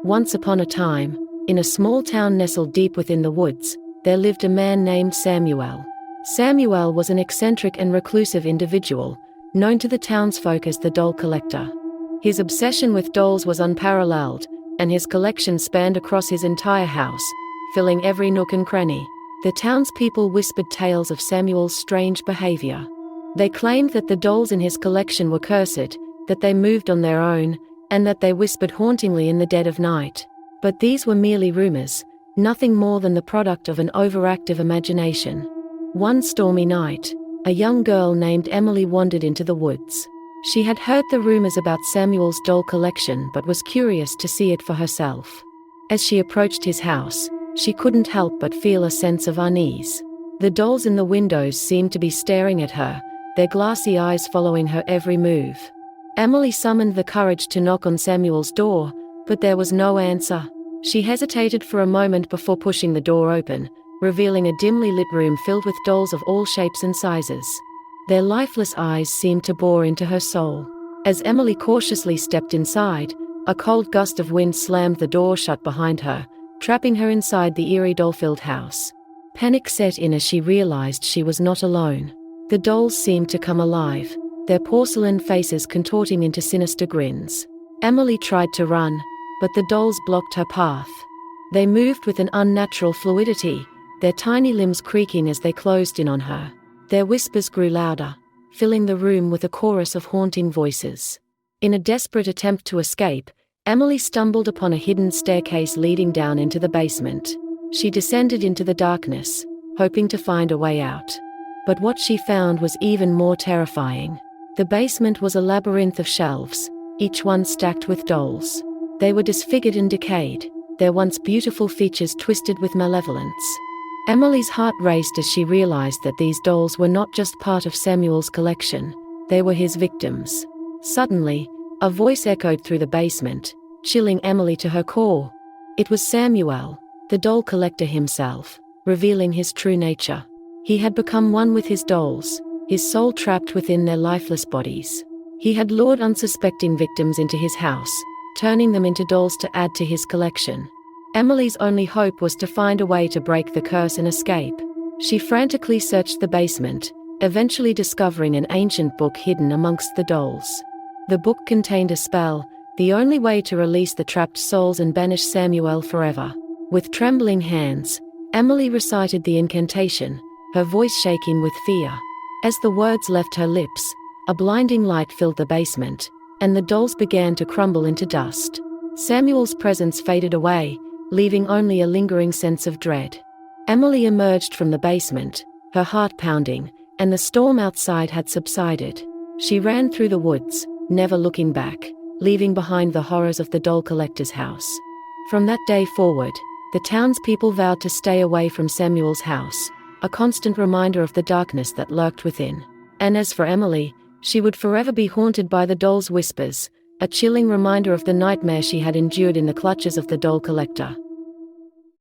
Once upon a time, in a small town nestled deep within the woods, there lived a man named Samuel. Samuel was an eccentric and reclusive individual, known to the townsfolk as the doll collector. His obsession with dolls was unparalleled, and his collection spanned across his entire house, filling every nook and cranny. The townspeople whispered tales of Samuel's strange behavior. They claimed that the dolls in his collection were cursed, that they moved on their own, and that they whispered hauntingly in the dead of night. But these were merely rumors, nothing more than the product of an overactive imagination. One stormy night, a young girl named Emily wandered into the woods. She had heard the rumors about Samuel's doll collection but was curious to see it for herself. As she approached his house, she couldn't help but feel a sense of unease. The dolls in the windows seemed to be staring at her, their glassy eyes following her every move. Emily summoned the courage to knock on Samuel's door, but there was no answer. She hesitated for a moment before pushing the door open, revealing a dimly lit room filled with dolls of all shapes and sizes. Their lifeless eyes seemed to bore into her soul. As Emily cautiously stepped inside, a cold gust of wind slammed the door shut behind her, trapping her inside the eerie doll-filled house. Panic set in as she realized she was not alone. The dolls seemed to come alive, their porcelain faces contorting into sinister grins. Emily tried to run, but the dolls blocked her path. They moved with an unnatural fluidity, their tiny limbs creaking as they closed in on her. Their whispers grew louder, filling the room with a chorus of haunting voices. In a desperate attempt to escape, Emily stumbled upon a hidden staircase leading down into the basement. She descended into the darkness, hoping to find a way out. But what she found was even more terrifying. The basement was a labyrinth of shelves, each one stacked with dolls. They were disfigured and decayed, their once beautiful features twisted with malevolence. Emily's heart raced as she realized that these dolls were not just part of Samuel's collection, they were his victims. Suddenly, a voice echoed through the basement, chilling Emily to her core. It was Samuel, the doll collector himself, revealing his true nature. He had become one with his dolls, his soul trapped within their lifeless bodies. He had lured unsuspecting victims into his house, turning them into dolls to add to his collection. Emily's only hope was to find a way to break the curse and escape. She frantically searched the basement, eventually discovering an ancient book hidden amongst the dolls. The book contained a spell, the only way to release the trapped souls and banish Samuel forever. With trembling hands, Emily recited the incantation, her voice shaking with fear. As the words left her lips, a blinding light filled the basement, and the dolls began to crumble into dust. Samuel's presence faded away, leaving only a lingering sense of dread. Emily emerged from the basement, her heart pounding, and the storm outside had subsided. She ran through the woods, never looking back, leaving behind the horrors of the doll collector's house. From that day forward, the townspeople vowed to stay away from Samuel's house, a constant reminder of the darkness that lurked within. And as for Emily, she would forever be haunted by the doll's whispers, a chilling reminder of the nightmare she had endured in the clutches of the doll collector.